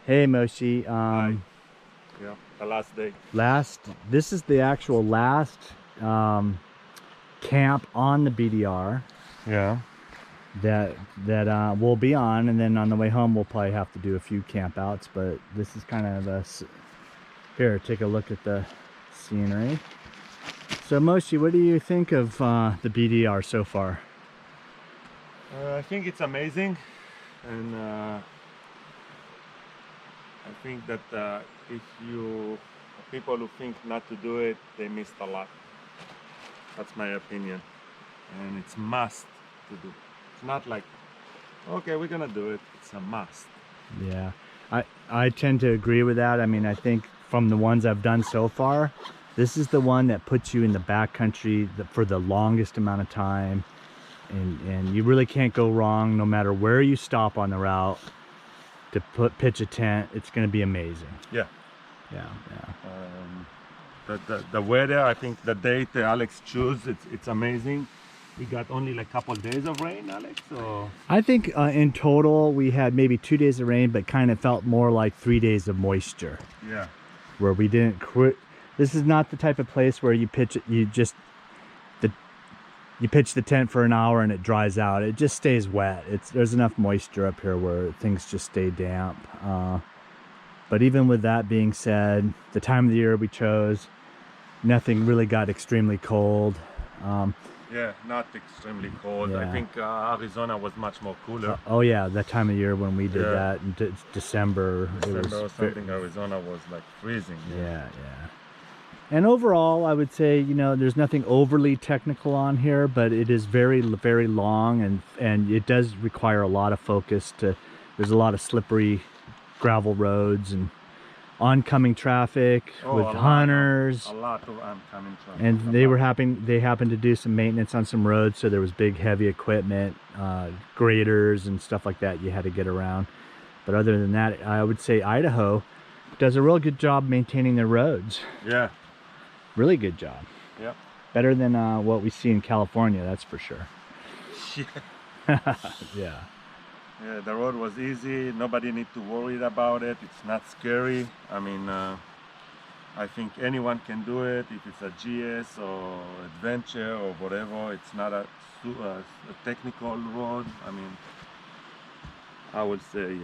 Hey Moshi. Hi. Yeah, the last day. This is the actual last camp on the BDR Yeah. that we'll be on, and then on the way home we'll probably have to do a few camp outs. But this is kind of here. Take a look at the scenery. So Moshi, what do you think of the BDR so far? I think it's amazing, and I think that if people who think not to do it, they missed a lot. That's my opinion, and it's must to do. It's not like, okay, we're gonna do it. It's a must. Yeah, I tend to agree with that. I mean, I think from the ones I've done so far, this is the one that puts you in the backcountry for the longest amount of time, and you really can't go wrong no matter where you stop on the route to pitch a tent. It's going to be amazing. Yeah. Yeah. The weather, I think the date Alex chose, it's amazing. We got only like a couple of days of rain, Alex. So I think in total we had maybe 2 days of rain, but kind of felt more like 3 days of moisture. Yeah. Where we didn't quit. This is not the type of place where you pitch it. You pitch the tent for an hour and it dries out. It just stays wet. There's enough moisture up here where things just stay damp. But even with that being said, the time of the year we chose, nothing really got extremely cold. Yeah, not extremely cold. Yeah. I think Arizona was much more cooler. Oh yeah, that time of year when we did that in December. It was or something. Arizona was like freezing. Yeah. And overall, I would say, you know, there's nothing overly technical on here, but it is very, very long, and it does require a lot of focus. There's a lot of slippery gravel roads and oncoming traffic with hunters. A lot of oncoming traffic. And they happened to do some maintenance on some roads, so there was big, heavy equipment, graders and stuff like that you had to get around. But other than that, I would say Idaho does a real good job maintaining their roads. Yeah. Really good job. Yeah. Better than what we see in California, that's for sure. Yeah. Yeah, the road was easy. Nobody need to worry about it. It's not scary. I mean, I think anyone can do it. If it's a GS or adventure or whatever, it's not a technical road. I mean, I would say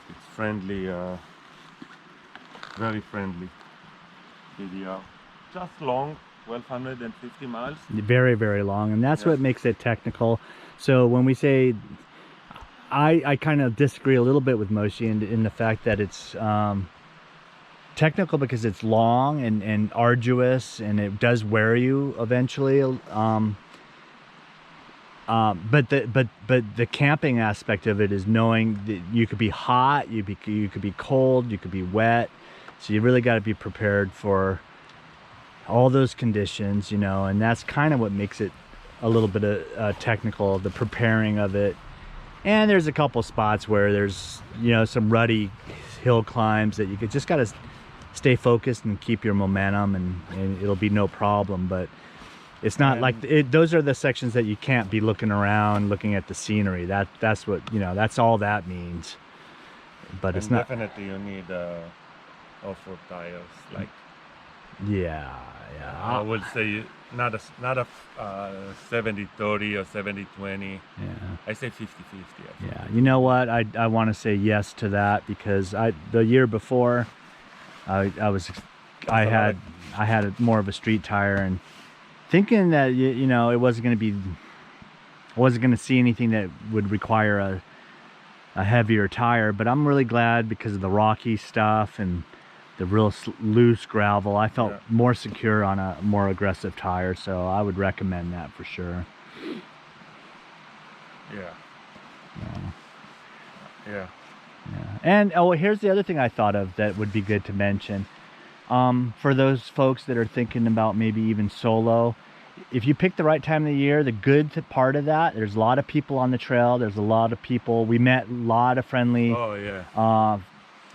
it's friendly, very friendly. BDR. Just long, 1,250 miles. Very, very long, and that's what makes it technical. So when we say, I kind of disagree a little bit with Moshi in the fact that it's technical because it's long and arduous, and it does wear you eventually. But the camping aspect of it is knowing that you could be hot, you could be cold, you could be wet, so you really got to be prepared for all those conditions, you know, and that's kind of what makes it a little bit of technical, the preparing of it. And there's a couple spots where there's, you know, some rutty hill climbs that you could just got to stay focused and keep your momentum, and it'll be no problem. But it's not like those are the sections that you can't be looking around, looking at the scenery. That's what, you know, that's all that means. But it's not. Definitely you need off-road tires, like. Yeah. I would say not a 70-30 or 70-20. Yeah. I say 50-50. Yeah. You know what? I want to say yes to that, because the year before I had more of a street tire, and thinking that you know I wasn't going to see anything that would require a heavier tire. But I'm really glad because of the rocky stuff and the real loose gravel. I felt more secure on a more aggressive tire, so I would recommend that for sure. Yeah. And here's the other thing I thought of that would be good to mention. For those folks that are thinking about maybe even solo, if you pick the right time of the year, the good part of that, there's a lot of people on the trail. There's a lot of people. We met a lot of friendly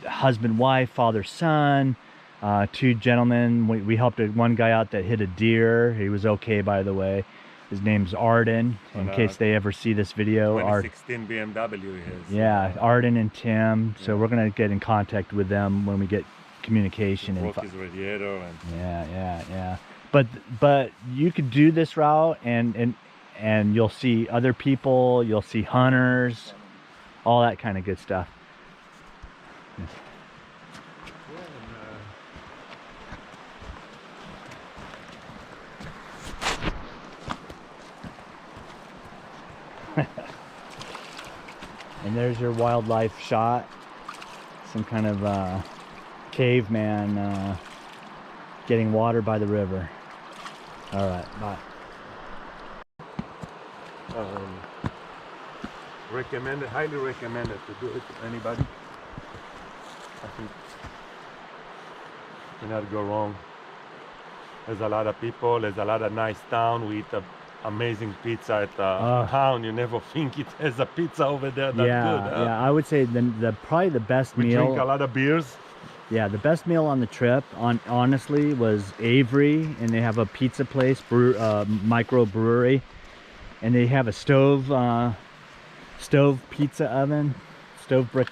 husband, wife, father, son, 2 gentlemen. We helped one guy out that hit a deer. He was okay, by the way. His name's Arden, in case they ever see this video. 2016 BMW is. Yeah, Arden and Tim. So we're gonna get in contact with them when we get communication. Broke his radiator and. Yeah. But you could do this route, and you'll see other people. You'll see hunters, all that kind of good stuff. And there's your wildlife shot. Some kind of caveman getting water by the river. All right, bye. Recommended, highly recommended to do it to anybody. I think you cannot go wrong. There's a lot of people, there's a lot of nice town. We eat amazing pizza at town. You never think it has a pizza over there that's good. Yeah, I would say probably the best meal. We drink a lot of beers. Yeah, the best meal on the trip, honestly, was Avery, and they have a pizza place, micro brewery, and they have a stove pizza oven, stove brick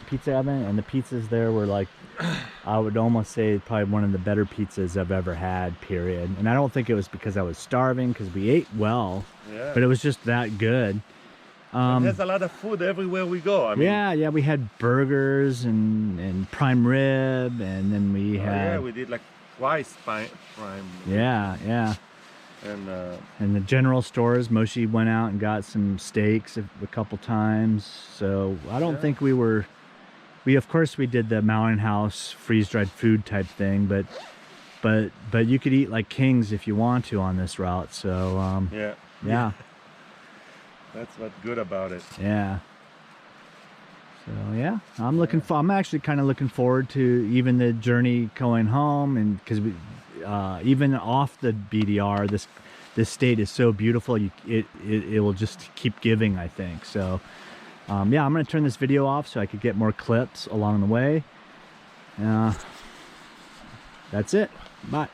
pizza oven, and the pizzas there were like, I would almost say probably one of the better pizzas I've ever had, period. And I don't think it was because I was starving, because we ate well, but it was just that good. There's a lot of food everywhere we go. I mean, yeah, we had burgers and prime rib, and then we had... yeah, we did like twice prime. Yeah. And the general stores, Moshe went out and got some steaks a couple times. So I don't think we of course we did the mountain house freeze-dried food type thing, but you could eat like kings if you want to on this route. So yeah. That's what's good about it. Yeah. So yeah, I'm actually kind of looking forward to even the journey going home, and because we even off the BDR, this state is so beautiful. It will just keep giving, I think. So yeah, I'm gonna turn this video off so I could get more clips along the way. That's it. Bye.